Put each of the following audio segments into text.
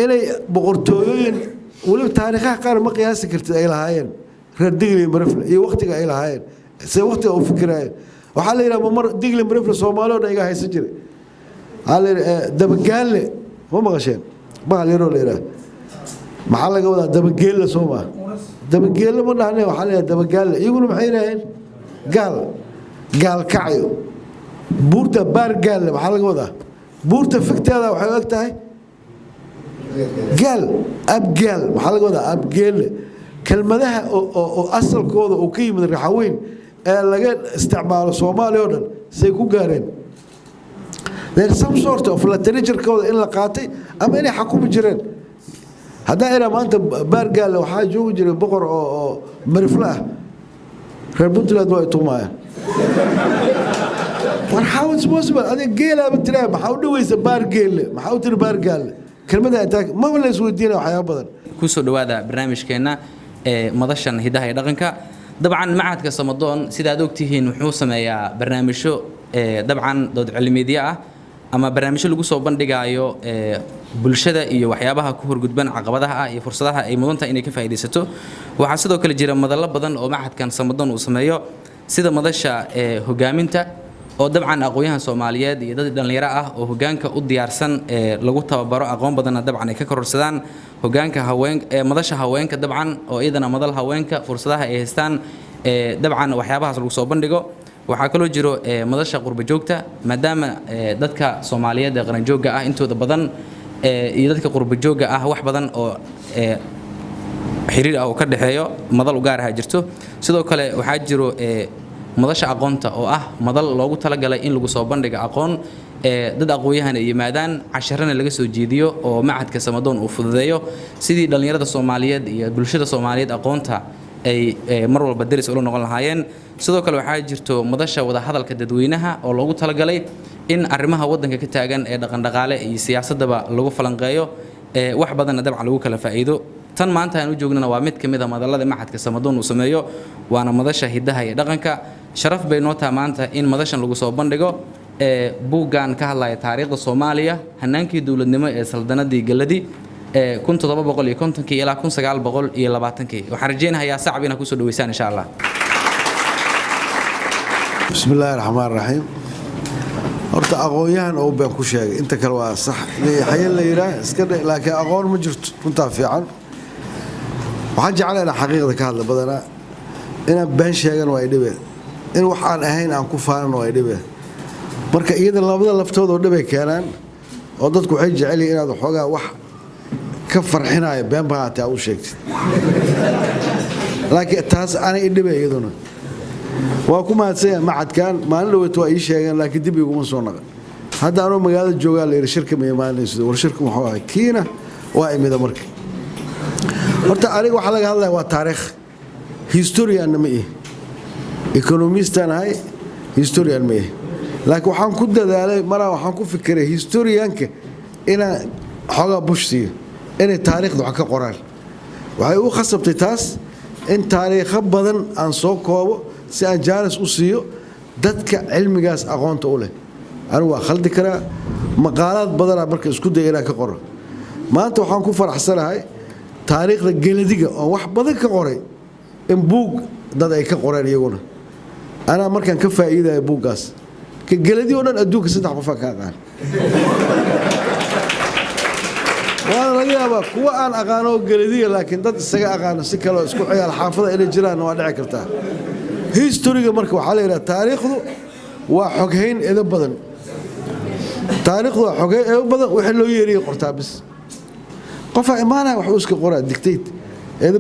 inay boqortooyooyin waliba taariikhaha qaar ma qiyaasi kartid ay lahaayeen reer digli marifle iyo waqtiga ay lahaayeen se waqtiga u fikirayeen waxaa la yidhaha mar digli marifle soomaaliyoo dhan iga haysan jiray waxaa la yidhaha dabagaalle ma maqasheen bahal yaroo la yidhaha maxaa laga wadaa dabageelle soo maa dabageelle ma dhahne waxaa la yidhaha dabagaalle iyaguna maxay yidhaaheen gaal kacyo buurta baargaalle maxaa laga wadaa buurta fikteeda waxay og tahay gaal abgaal maxaa laga wadaa abgeelle kelmadaha oo asalkooda uu ka yimid raxaweyn ee laga isticmaalo soomaaliya oo dhan say ku gaareen there some sort of literature-kooda in la qaatay ama inay xakumi jireen haddaa iraa maanta baargaalle waxaa joogi jiray boqor oo marifle ah reer puntland waa itumaayaan war how it's possible adiga geelaaba tiraa maxaa u dhaweysa baargeelle maxaa u tiri baargaalle kelmada intaa ma la isweydiinaya waxyaabo badan ku soo dhawaada barnaamijkeena madashan hidaha iyo dhaqanka dabcan macadka Samadoon sida aad ogtihiin wuxuu sameeyaa barnaamijyo dabcan dood cilmiyeedyo ah ama barnaamijyo lagu soo bandhigayo bulshada iyo waxyaabaha ku horgudban caqabadaha ah iyo fursadaha ay mudanta inay ka faa'iideysato waxa sidoo kale jira madallo badan oo macadkan Samadoon uu sameeyo sida madasha hogaaminta oo dabcan aqoonyahan Soomaaliyeed iyo dad dhalinyaro ah oo hogaanka u diyaarsan lagu tababaro aqoon badan dabcan ay ka kororsadaan hogaanka haweenka madasha haweenka dabcan oo iyadana madal haweenka fursadaha ay haystaan dabcan waxyaabahaas lagu soo bandhigo waxa kale oo jiro madasha qurba joogta maadaama dadka Soomaaliyeed ee qaran joogga ah intooda badan iyo dadka qurba joogga ah wax badan oo xiriir ah oo ka dhaxeeyo madal u gaar ah jirto sidoo kale waxa jiro madasha aqoonta oo ah madal loogu talagalay in lagu soo bandhigo aqoon dad aqoonyahan ay yimaadaan casharana laga soo jeediyo oo macadka Samadoon uu fududeeyo sidii dhalinyarada Soomaaliyeed iyo bulshada Soomaaliyeed aqoonta ay mar walba daris u noqon lahaayeen sidoo kale waxa jirto madasha wada hadalka dadweynaha oo loogu talagalay in arrimaha wadanka ka taagan ee dhaqan dhaqaale iyo siyaasadaba lagu falanqeeyo wax badan dabcan lagu kala faa'iido tan maanta aan u joognana waa mid kamid ah madallada macadka Samadoon uu sameeyo waana madasha hidaha iyo dhaqanka sharaf bay noo tahay maanta in madashan lagu soo bandhigo buuggan ka hadlaya taariikhda Soomaaliya hanaankii dawladnimo ee saldanadii galadi 1750 ilaa 1920 waxaan rajeynayaa sacab inaad ku soo dhaweysaan insha Allah bismillaahir rahmaanir rahiim horta aqoonyahan oo baan ku sheegay inta kale waa sax xayal la yiraahdo iska laakiin aqoon ma jirto runta fiican waxaan jeclahay xaqiiqada ka hadla badana inaan been sheegan waa dhibeen in wax aan ahayn aan ku faano waa dhibeen marka iyada labada laftooda oo dhibay keenaan oo dadku waxay jecel yihiin inaad xogaa wax ka farxinayo been baa taa u sheegtid laakiin taas aanay dhibay iyaduna waa ku mahadsan macadkan maalin dhaweeto ay sheegeen laakiin dib igu soo naqan hadda anoo magaalada joogaa la yiri shirka meeyaanayso war shirku wuxuu ahaa kiina waa imida marka horta aniga waxa laga hadlayaa waa taariikh historian ma ee economistan ay historian ma ee laakiin waxaan ku dadaalay maraa waxaan ku fikiray historianka ina xogaa bushsiyo inay taariikhdu wax ka qoraan waxay u khasabtay taas in taariikh badan aan soo koobo si aan jaaris u siiyo dadka cilmigaas aqoonta u leh anigu waa khaldi karaa maqaalaad badan marka isku day inaan ka qoro maanta waxaan ku faraxsanahay taariikhda galadiga oo wax badan ka qoray in buug dad ay ka qoreen iyaguna ana markaan ka faa'iidayo buuggaas ka galadi oo dhan adduunka saddex qof ka aqaan waa laga yaabaa kuwa aan aqaano galadiga laakiin dad isaga aqaano si kale isku ciyaal xaafada inay jiraan waa dhici kartaa historyga marka waxa la yiraahdaa taariikhdu waa xoghayn eeda badan taariikhdu waa xoghayn eeda badan waxa loo yeeriyo qortaa bis qof imaana wax uu iska qoraa dictate eeda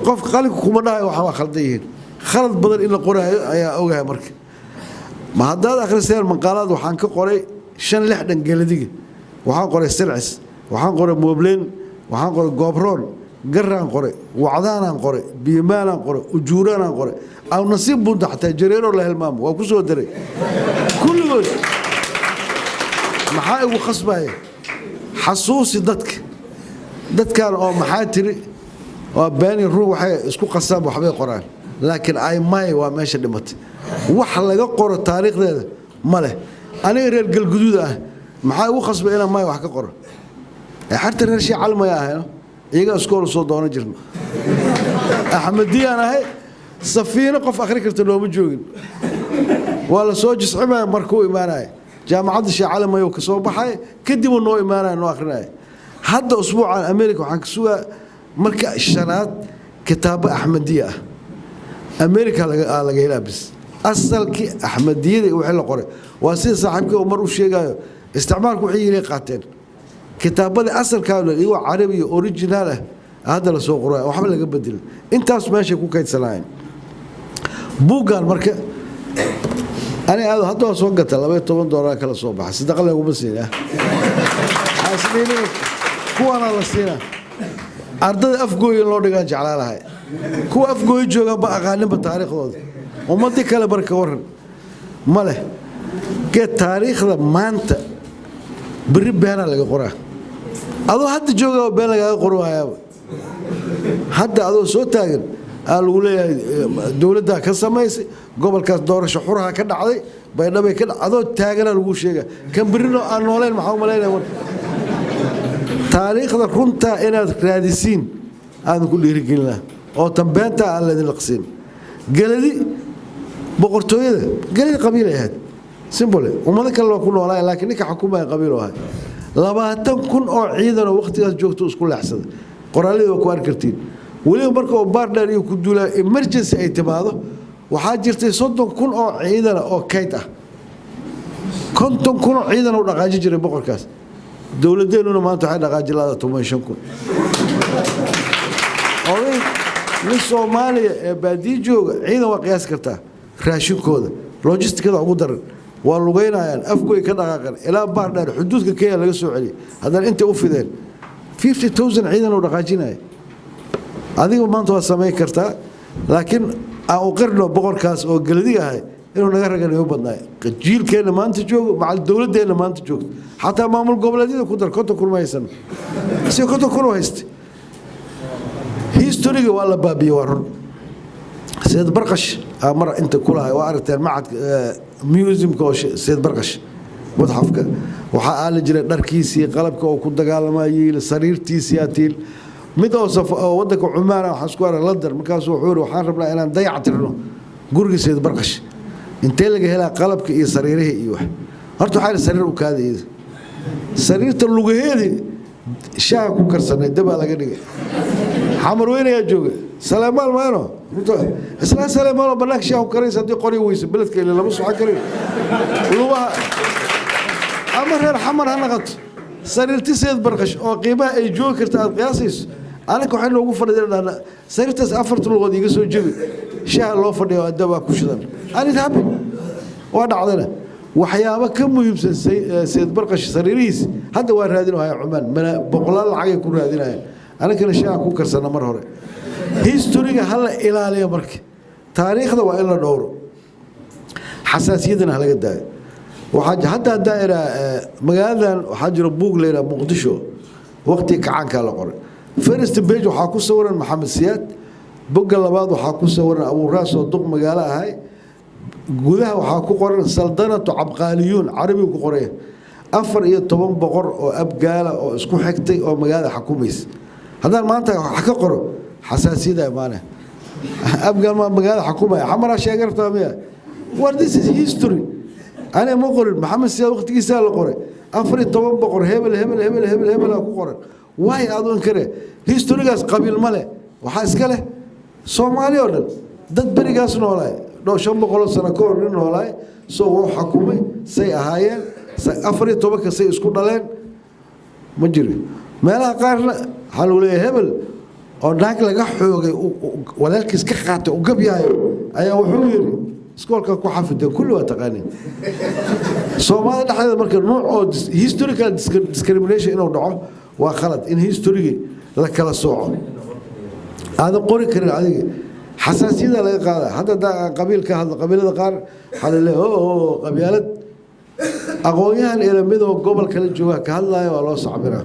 qof qalin kuma dhahay waxa khaldan khalad badan in la qoraayo ayaa ogahay marka ma haddaad akhriseen maqaalad waxaan ka qoray 5-6 dhan galadiga waxaan qoray silcis waxaan qoray moobleen waxaan qoray goobroon garaan qoray wacdaanaan qoray biimaanaan qoray ujuuraanaan qoray aw nasiib buu dhaxtay jareero la helmaamo waa ku soo daray kulligood maxaa ugu khasbay xasuusi dadkan oo maxaa tiri waa baani ruux waxay isku qasab waxbay qoraan laakiin ay may waa meesha dhimatay wax laga qoro taariikhdeeda ma leh aniga reer galguduud ah maxaa ugu khasbay inaan may wax ka qoro حتى رشي علم يا هنا يجا سكول صدقنا جرنا أحمدية أنا هاي سفينة قف آخر كرتلو بجوجل ولا سوج صعبة مركو إيماناي جامعة الشيء علم يوك صوب حي كدموا إنه إيماناي إنه آخرناي هذا أسبوع عن أمريكا وحكسوها مركا الشنات كتاب أحمدية أمريكا لقى لابس أصل كي أحمدية وحلا قري واسين صاحبك ومر وشيء قايو استعمالك وحي لي قاتل كتاب هذا أصل كانوا هو عربي أوريجيناله هذا لسوق قرآن وحمل لك بدل أنت ماشي كوكا يتسلاين بوغان مركا أنا هذا هذا سوق قتل لما $8 كلا صوب صدق الله وبسين حاسبيني كو أنا لسينا أرض أفقوي الله رجع جعلها هاي كو أفقوي جوجا بقى غانم بالتاريخ هذا وما تك كلا بركة ورن ماله كتاريخ ذا ما أنت بريب بينا لقى قرآن هذا حد جوجا بينا لقى قرآن hadda adoo soo taagan lagu leeyahay dawladda ka samaysay gobolkaas doorasho xuraha ka dhacday baydhabo ka adoo taagana lagu sheega kan birino aan nooleen maxaa u maleynaa taariikhda runta inaad raadisiin aan ku dhiirigelina oo tambeenta aan la dilqsin galadi boqortooyada galadi qabiilayaad simple umada kale waa ku noolaa laakiin ninka xukuumada qabiil oo 20,000 oo ciidan oo waqtigaas joogto isku leexsaday qoraalada ku arkartiin waliba marka oo baardheer iyo ku duula emergency ay timaado waxaa jirtay 30,000 oo ciidan oo kayd ah 50,000 oo ciidan oo dhaqaaji jiray boqorkaas dawladeennuna maanta waxay dhaqaaji laada 15,000 oo in Soomaaliya ee baadi jooga ciidan waa qiyaas kartaa raashinkooda logistikada ugu daran waa lugeynayaan afkooy ka dhaqaaqan ilaa baardheer xuduudka Kenya laga soo celiyay haddana inta u fideen 50,000 ciidan oo dhaqaajinaya adigu maanta waa sameey kartaa laakiin aan u qirno boqorkaas oo galadiga ahay inuu naga raganayo badnaay jiilkeena maanta joogo macal dawladeena maanta joogto xataa maamul goboleedyada ku dar konton kurmaysan si konton kur hayste historyga waa la baabiyo waran Said Barqash amar inta kulahay waa aragteen macad museumka oo Said Barqash متحفك وحقال جرى دركيسي قلبك أو كنت قال ما يل سريرتيسي أتيل متى وصف ودك عمارة وحسكوار لندن مكان سوحور وحارب لا أنا ضيعت له جورج سيد برقش أنت اللي هلا قلبك إيه سريره إيوه هرتو حال سرير وكذا إيه سريرة اللغة هذه شاك وكرسنا دبا على كده حمر وين يا جوج سلام المانو سلام الله بناك شاك وكريس هدي قري ويس بلدك اللي لبص حكري ولوها أمر حمر هنغط سريرتي سيد برقش أو قيمة أي جوكر تاع قياسيس أنا كحين لو قفل أنا سريرتي أفرت اللغة دي قصو جبي شاء الله فدي الدواء كوشدان أنا ذهبي وأنا عضنا وحيابا كم يمسن سيد برقش سريريس هذا وين هذين وهاي عمان من بقولال العقل يكون هذين أنا كنا شاء كوكر سنة مرة هوري هيستوريا هلا إلى عليه مرك تاريخ ده وإلا دوره حساسيتنا هلا قد وحاج حتى الدائرة مقالا وحاج ربوق لنا مقدشو وقتي كعان كالا قرن فيرست بيج وحاكو صورا محمد سياد بقى لبعض وحاكو صورا أبو راس ودق مقالا هاي قدها وحاكو قرن سلطنة عبقاليون عربي وقرية أفر إيه طبان بقر أو أبقالة أو اسكو حكتي أو مقالا حكوميس هذا ما أنت حكا قرن حساسية ده مانا أبقال ما مقالا حكومة حمرا شاقر طامية ورديس هيستوري أنا ما أقول محمد سياد وقت كيسال القرى أفرد طبعا بقر هبل هبل هبل هبل هبل أكو قرى واي أظن كره هيستوريكاس قبيل ماله وحاس كله سومالي ولا ضد بريكاس نولاي لو شم بقول سنة كور نولاي سو حكومي سي أهايل أفرد طبعا سي اسكو دالين مجري ما لا قارن حلولي هبل أو ناك لقى حوجي ولكن كخات وقبياي أيه وحويري سكولك كو حافظ كله تقانين سومالي دحيدا marka nooc oo historical discrimination inuu dhaco waa khalad in history la kala sooco aad qori karin adiga xasaasiyada laga qaada hadda qabiilka hadda qabiilada qaar xalile oo qabiilad aqoonyahan eelamid oo gobol kala jooga ka hadlayo waa loo sacbina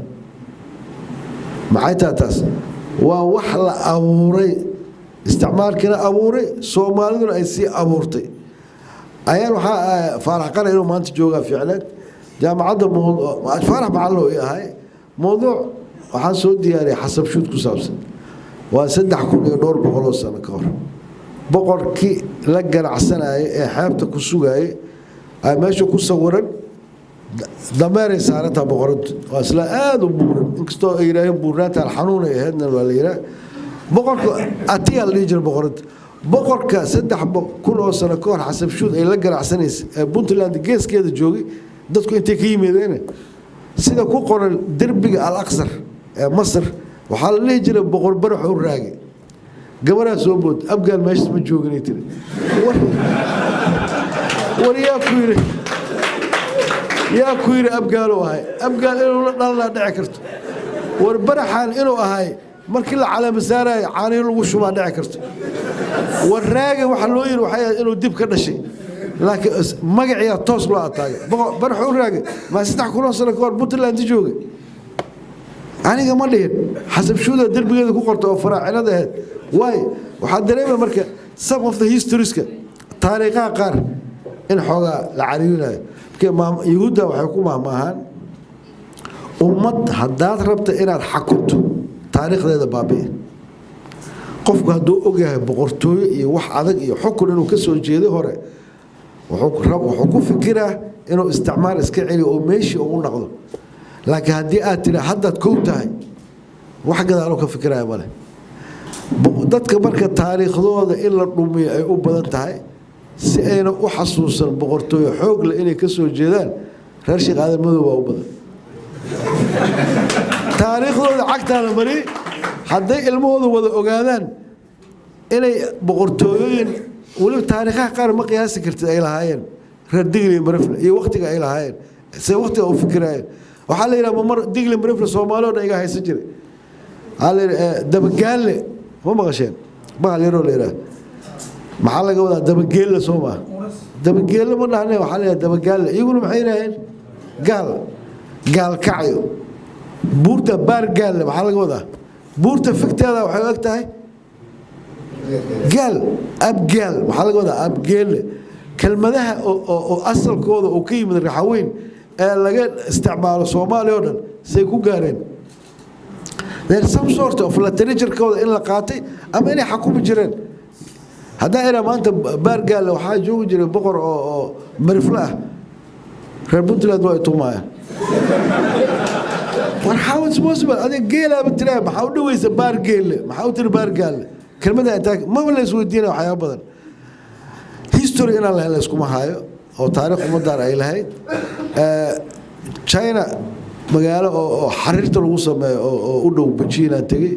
maxay taas waa wax la abuuray isticmaalkina abuuray Soomaaliduna ay si abuurtay ayaan waxa faarax qara inuu maanta jooga ficlan jaamacadda faarax macallo yahay موضوع waxaan soo diyaariyay xasab shuud ku saabsan waa 3,200 sano ka hor boqorkii la ganacsanayay ee xeebta ku sugayay ay meesha ku sawiran dameeray saaranta boqorad waa isla aad u buuran inkastoo ay yiraahdeen buurnaanta xanuun ay ahaydna waa la yiraahdaa boqorka atiyaal liijir boqorad boqorka 3,000 sano ka hor xasab shuud ay la ganacsanaysay ee Puntland geeskeeda joogay dadku intay ka yimaadeen sida ku qoran derbiga al-aqsar ee Masar waxaa la leeyahay jiray boqor barax u raagay gabadha soo bood abgaal meesha ma joognay tiri wariyaa ku yiri abgaal oo ahay abgaal inuu la dhalna dhici karto war baraxan inuu ahay markii la calaam saaray caani lagu shubaa dhici karto war raagay waxa loo yiri waxa inuu dib ka dhashay laakiin magaciisa toos loo ataagay barax u raagay ma 3,000 sano ka hor Puntland joogay aniga ma dhihin xasab shuuda derbigeeda ku qorto oo faraacinada ahayd way waxa dareemay marka some of the histories-ka taariikhaha qaar in xoogaa la cariyinayo yahuudda waxay ku mahmaahaan ummad haddaad rabta inaad xakunto taariikhdeeda baabi'i qofku hadduu ogyahay boqortooyo iyo wax adag iyo xukun inuu ka soo jeeday hore wuxuu ku fikiraa inuu isticmaal iska celiyo oo meeshii ugu noqdo laakiin haddii aad tiri haddaad kow tahay wax gadaaloo ka fikiraya male dadka marka taariikhdooda in la dhumiyo ay u badan tahay si ayna u xasuusan boqortooyo xoog leh inay ka soo jeedaan reer Sheekh Aadan Madow waa u badan taariikhdooda cagta la mari hadday ilmahooda wada ogaadaan inay boqortooyooyin wali taariikhaha qaar ma qiyaasi kartid ay lahaayeen reer Digli Marifle iyo waqtiga ay lahaayeen si waqtiga u fikirayeen waxa la yiraahdaa mar Digli Marifle Soomaaliyeed iga haysan jiray hal dabagaale ma maqasheen baa la yiraahdaa maxaa laga wadaa dabageelle Sooma dabageelle ma dhahnay waxa la yiraahdaa dabagaale iyaguna maxay yiraahdeen gaal kacyo buurta baargaale maxaa laga wadaa buurta fikteeda waxay og tahay gaal abgaal maxaa laga wadaa abgeelle kelmadaha oo asalkooda oo ka yimid raxaweyn ee laga isticmaalo Soomaaliya oo dhan say ku gaareen there's some sort of literature-kooda in la qaatay ama inay xukumi jireen hadda ina maanta baargaal waxaa joogi jiray boqor oo marifle ah reer Puntland waa tuumayaan war how it's possible adiga geela batraa maxaa u dhaweysa baargeelle maxaa u tiri baargaal kelmada inta ma wala isweydiina waxyaabo badan history in Allah la isku mahaayo oo taariikh ummadaan ay lahayd China magaalo oo xariirta lagu sameeyo oo u dhow Beijing tagay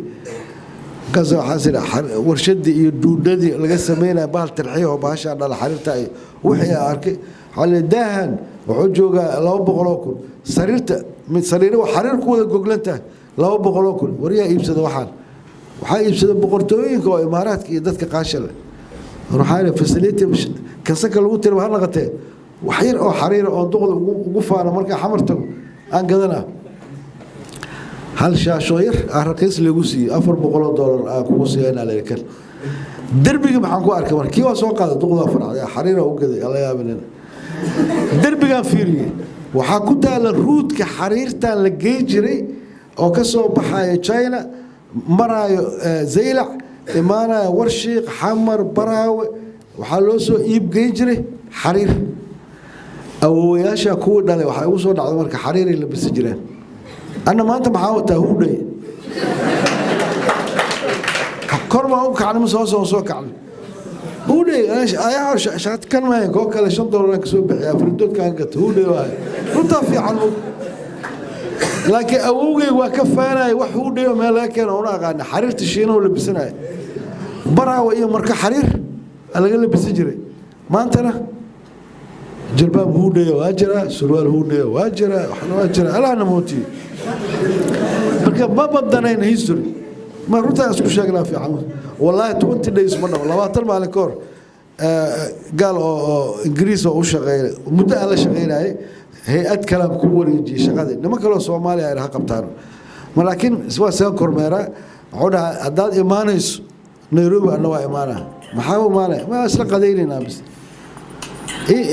kaas waxa sida warshadii iyo duudadii laga sameeyay bahal tarxiyo oo baasha dhal xariirta ay wixii arkay xalay daahan wuxuu joogaa 200,000 sariirta mid sariiro xariir ku wada goglanta 200,000 wariya iibsada waxaan waxa iibsada boqortooyinka oo imaaraadka iyo dadka qaashale ruuxaana facility kasaka lagu tiro waxa naqatay wax yar oo xariir oo duqda ugu faana marka xamarta aan gadana hal shaasho yar raqiis lagu siiyay $400 aan ku siiyay leeyahay derbiga maxaan ku arkay markii waa soo qaaday duqda faracay xariir oo gaday alla yaabinina derbiga fiiriyay waxa ku taala ruudka xariirta la geey jiray oo ka soo baxay China maraayo Zaylac imaanaya warshiiq xamar baraawe waxa loo soo iib geey jiray xariir awooyaasha ku dhalay waxa ugu soo dhacday marka xariir la bisi jireen ana maanta maxaa wataa hudhay korma u kacnimo soo kacnimo hudhay ayaa shaad kan ma ko kale $5 ka soo bixiya fridood kan gato hudhay waa runta fiican laakiin awowgay waa ka faanay wax hudhay meel laga keenay oo aqaan xariirta shiino la bisanay baraawe iyo marka xariir laga la bisi jiray maantana جلباب هودي واجرة سروال هودي واجرة وحنا واجرة ألا نموتي بركب ما بدنا هيستوري ما رحت أسكت شغلة في عمود والله 20 days مرة والله ما ترمى على كور قال إنجليز أو شغال مدة على شغال هي أتكلم كور يجي شغال لما كانوا سومالي على حق بتاعنا ولكن سواء سافر مرة عودا أداد إيمانيس نيروبي أنواع إيمانه ما حاول ما أسرق قديرنا بس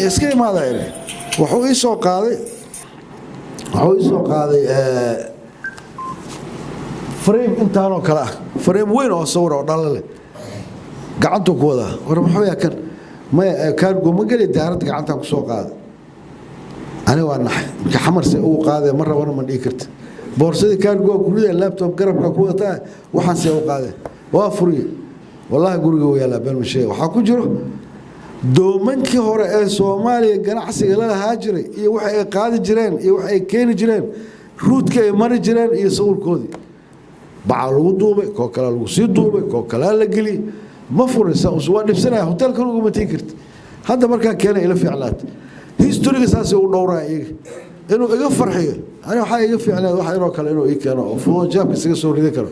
iska imaadayeen wuxuu ii soo qaaday فريم انت انا كلا فريم وين او صور او دلله gacantu ku wada war maxay kan ma kaargo ma gali daarad gacanta ku soo qaad ani waa naxay ka xamarsi uu qaaday mar rabana ma dhigi karta boorsadii kaargo ku riday laptop garabka ku wata waxaan si uu qaaday waa furi wallahi guriga way yaala bal mashay waxa ku jiro doomankii hore ee Soomaaliya ganacsiga la lahaa jiray iyo waxa ay qaadi jireen iyo waxa ay keeni jireen ruudka ay mari jireen iyo sawirkoodii baa lagu duubay koo kale lagu sii duubay koo kale la gali ما فرصة وسواء نفسنا هوتيل كانوا ما تيكرت هذا مركا كان إلى فعلات هيستوري أساسي ودورة إنه يغفر حيه أنا حاجة يغفر على واحد يروح على إنه كان فلو جاب كسر صور ذكر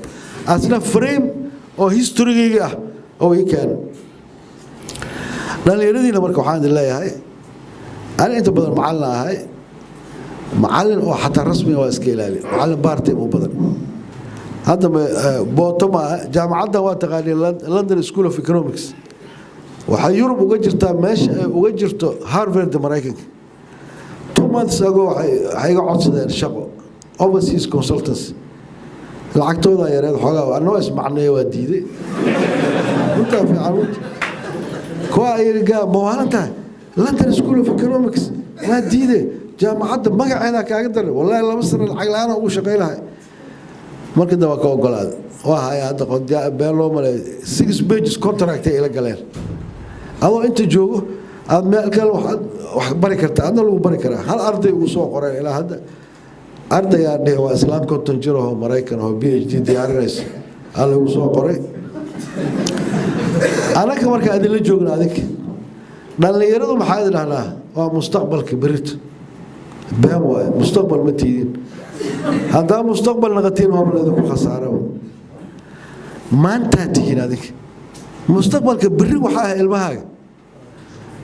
أصلا فريم أو هيستوري أو كان لأن يريد لما مركو حاند الله هاي أنا أنت بدل معلنا هاي معلن أو حتى رسمي أو إسكيلالي معلن بارتي مو بدل هذا بوتما جامعة واتقاني لندن سكول اوف ايكونومكس waxay Yurub uga jirtaa meesha uga jirto Harvard Mareykanka 2 months ago waxay ga codsadeen shaqo overseas consultants lacagtooda yareed xogaa anoo ismacnay waa diiday inta fi caawid kuwa ayriga mawaalanta London School of Economics waa diiday jaamacadda magaceeda kaaga daray wallahi laba sano lacag la'aan ugu shaqeeyay markii daba ka ogolaaday waa hay hadda qodya been loo malay 6 pages contract ay la galeen adoo inta joogo aad meel kale wax bari kartaa adna lagu bari karaa hal arday uu soo qoray ilaa hadda arday aad waa islaam konton jiro oo Mareykan oo PhD diyaarinaysa alla uu soo qoray anaka marka aad la joogna adig dhalinyaradu maxay dhahnaa waa mustaqbalka berito been waa mustaqbal ma tiidin هذا مستقبل نغتين ما بلده خسارة ما أنت تيجي هذيك مستقبل كبري وحاه المهاج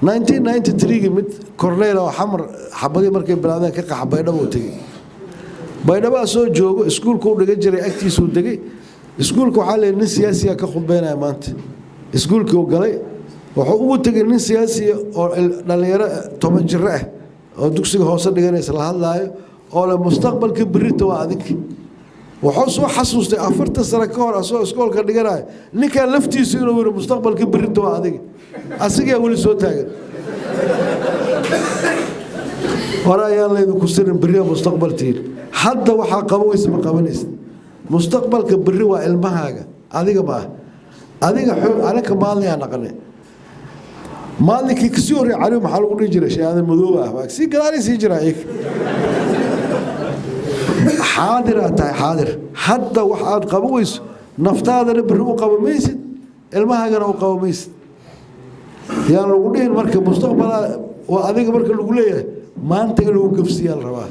1993 قمت كورنيلا وحمر حبدي مركب بلادنا كقة حبينا بوتجي بينا بقى سو جوجو سكول كود دقي جري أكتي سود دقي سكول كو حال الناس سياسية كخد بينا ما أنت سكول كو قلي وحقوق تجي الناس سياسية أو اللي يرى تومن جراه أو دكسي هوسر دقي ناس الله oo la mustaqbalka berito waa adig wuxuu soo xasuustay 40 sano ka hor asoo iskoolka dhiganay ninka laftiisu inuu yiri mustaqbalka berito waa adig asiga wali soo taagan warayaan leeyahay ku sirin beriyo mustaqbaltiin hadda waxa qaboweys ma qabanaysa mustaqbalka beri waa ilmahaaga adiga ma adiga anaka maalin aan naqanay maalinkii kasii hore cali maxaa lagu dhigi jiray shayada madow ah waa si galaari si jiray حاضر أتاي حاضر حتى واحد قبويس نفتاذ نبرو قبوميسد المها جرو قبوميسد يعني لو قلنا مركب مستقبل وهذيك مركب لو قلنا ما أنت لو قفسي الرواة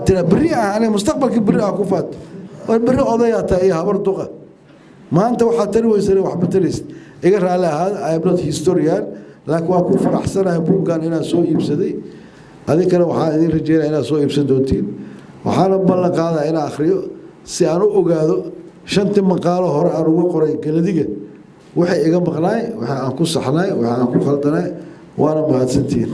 ترى بريء أنا مستقبل كبريء كفات والبريء قضية تأيها برضقة ما أنت واحد تروي سنة واحد بتريست إجر على هذا I'm not historian لكن واقول فرح سنة يبون كان هنا سوء يبسدي هذيك أنا واحد رجال هنا سوء يبسدوتين waxaan ballan qaadaa in akhriyo si aan u ogaado shanta maqaalo hore aan ugu qoray galadiga waxa iga maqnaay waxa aan ku saxnay waxa aan ku khaldanay waana mahadsantiin